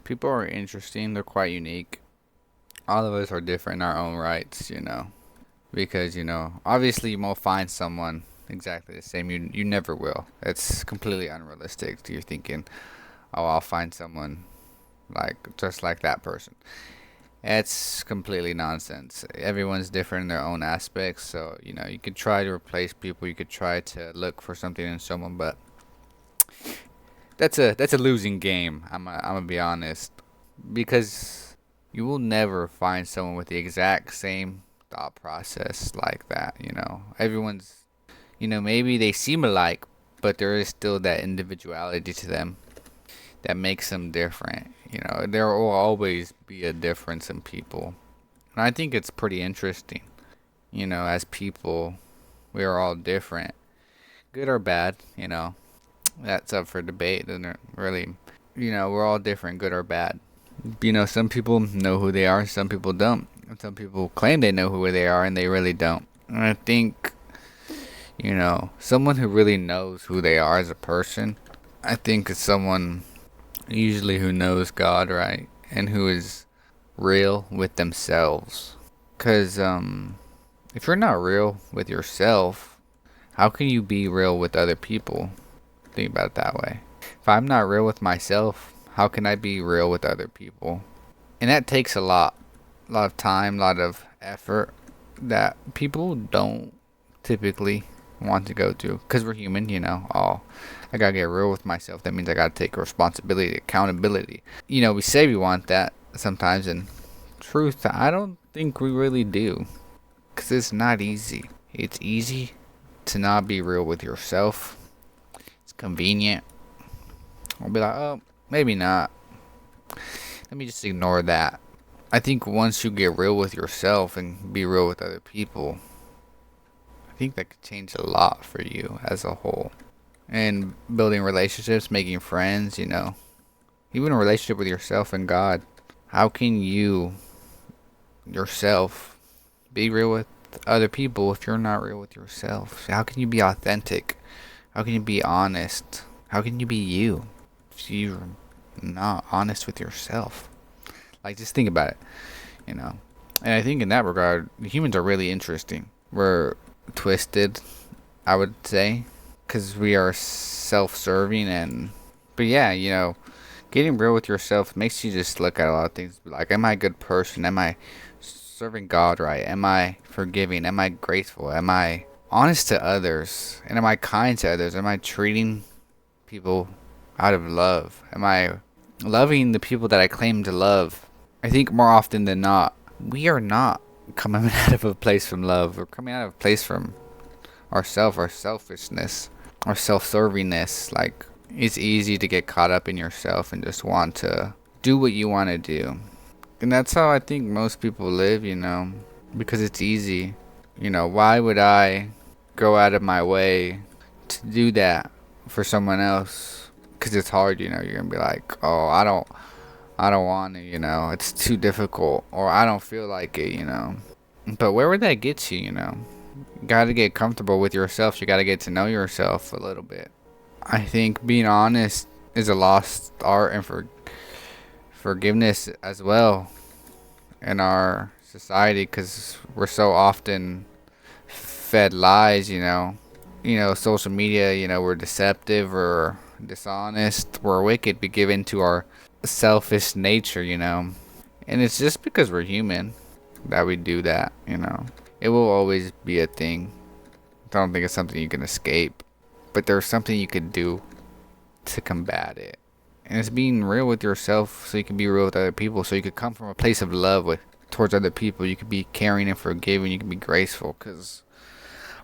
People are interesting. They're quite unique. All of us are different in our own rights, because obviously you won't find someone exactly the same. You never will. It's completely unrealistic. You're thinking, oh, I'll find someone like just like that person. It's completely nonsense. Everyone's different in their own aspects, so you could try to replace people. You could try to look for something in someone, but that's a losing game. I'm gonna be honest, because you will never find someone with the exact same thought process like that. Everyone's, maybe they seem alike, but there is still that individuality to them that makes them different. There will always be a difference in people, and I think it's pretty interesting. As people, we are all different, good or bad. That's up for debate. Doesn't really, we're all different, good or bad. Some people know who they are, some people don't. And some people claim they know who they are, and they really don't. And I think, someone who really knows who they are as a person, I think is someone usually who knows God, right? And who is real with themselves. Because, if you're not real with yourself, how can you be real with other people? Think about it that way. If I'm not real with myself, how can I be real with other people? And that takes a lot of time, a lot of effort that people don't typically want to go to, because we're human. Oh, I gotta get real with myself. That means I gotta take responsibility, accountability. We say we want that sometimes, and truth, I don't think we really do, because it's not easy. It's easy to not be real with yourself. It's convenient. I'll be like, oh, maybe not. Let me just ignore that. I think once you get real with yourself and be real with other people, I think that could change a lot for you as a whole. And building relationships, making friends, even a relationship with yourself and God. How can you, yourself, be real with other people if you're not real with yourself? How can you be authentic? How can you be honest? How can you be you if you're not honest with yourself? Like, just think about it. And I think in that regard, humans are really interesting. We're twisted, I would say, because we are self-serving. But yeah, getting real with yourself makes you just look at a lot of things. Like, am I a good person? Am I serving God right? Am I forgiving? Am I graceful? Am I honest to others? And am I kind to others? Am I treating people out of love? Am I loving the people that I claim to love? I think more often than not, we are not coming out of a place from love. We're coming out of a place from ourself, our selfishness, our self-servingness. Like, it's easy to get caught up in yourself and just want to do what you want to do. And that's how I think most people live, because it's easy. Why would I go out of my way to do that for someone else? Because it's hard. You're going to be like, oh, I don't want to, it's too difficult, or I don't feel like it. But where would that get you? You gotta get comfortable with yourself. You gotta get to know yourself a little bit. I think being honest is a lost art, and forgiveness as well in our society, because we're so often fed lies. Social media. We're deceptive or dishonest. We're wicked. We give into our selfish nature, and it's just because we're human that we do that. It will always be a thing. I don't think it's something you can escape, but there's something you could do to combat it, and it's being real with yourself so you can be real with other people, so you could come from a place of love towards other people. You could be caring and forgiving. You can be graceful, because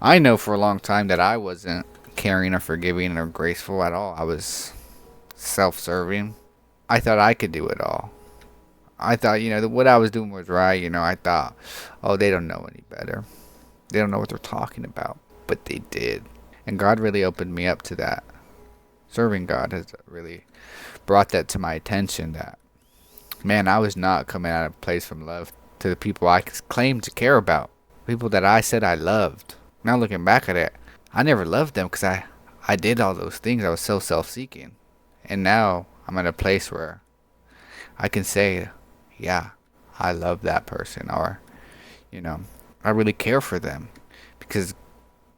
I know for a long time that I wasn't caring or forgiving or graceful at all. I was self-serving. I thought I could do it all. I thought, that what I was doing was right. I thought, oh, they don't know any better. They don't know what they're talking about. But they did. And God really opened me up to that. Serving God has really brought that to my attention, that, man, I was not coming out of a place from love to the people I claimed to care about. People that I said I loved. Now looking back at it, I never loved them because I did all those things. I was so self-seeking. And now I'm at a place where I can say, yeah, I love that person, or, I really care for them, because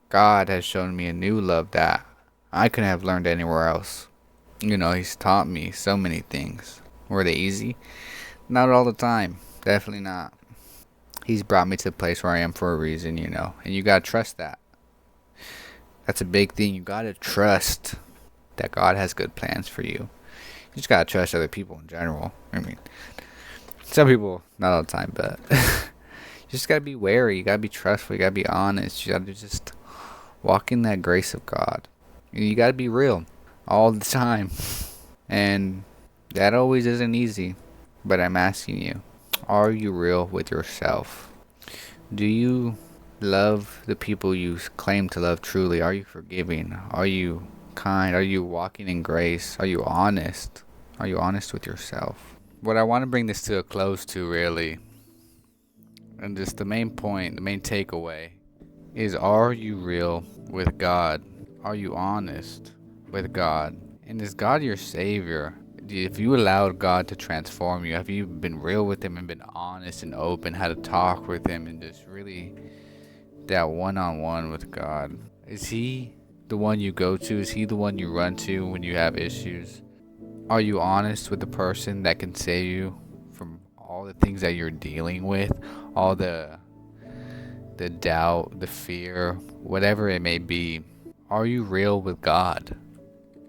God has shown me a new love that I couldn't have learned anywhere else. He's taught me so many things. Were they easy? Not all the time. Definitely not. He's brought me to the place where I am for a reason, and you gotta trust that. That's a big thing. You gotta trust that God has good plans for you. You just gotta trust other people in general. I mean, some people, not all the time, but you just gotta be wary. You gotta be trustful. You gotta be honest. You gotta just walk in that grace of God. You gotta be real all the time. And that always isn't easy. But I'm asking you, are you real with yourself? Do you love the people you claim to love truly? Are you forgiving? Are you kind? Are you walking in grace? Are you honest? Are you honest with yourself? What I want to bring this to a close to, really, and just the main point, the main takeaway, is, are you real with God? Are you honest with God? And is God your Savior? If you allowed God to transform you, have you been real with Him and been honest and open, how to talk with Him, and just really that one-on-one with God? Is He the one you go to? Is He the one you run to when you have issues? Are you honest with the person that can save you from all the things that you're dealing with, all the doubt, the fear, whatever it may be? Are you real with God?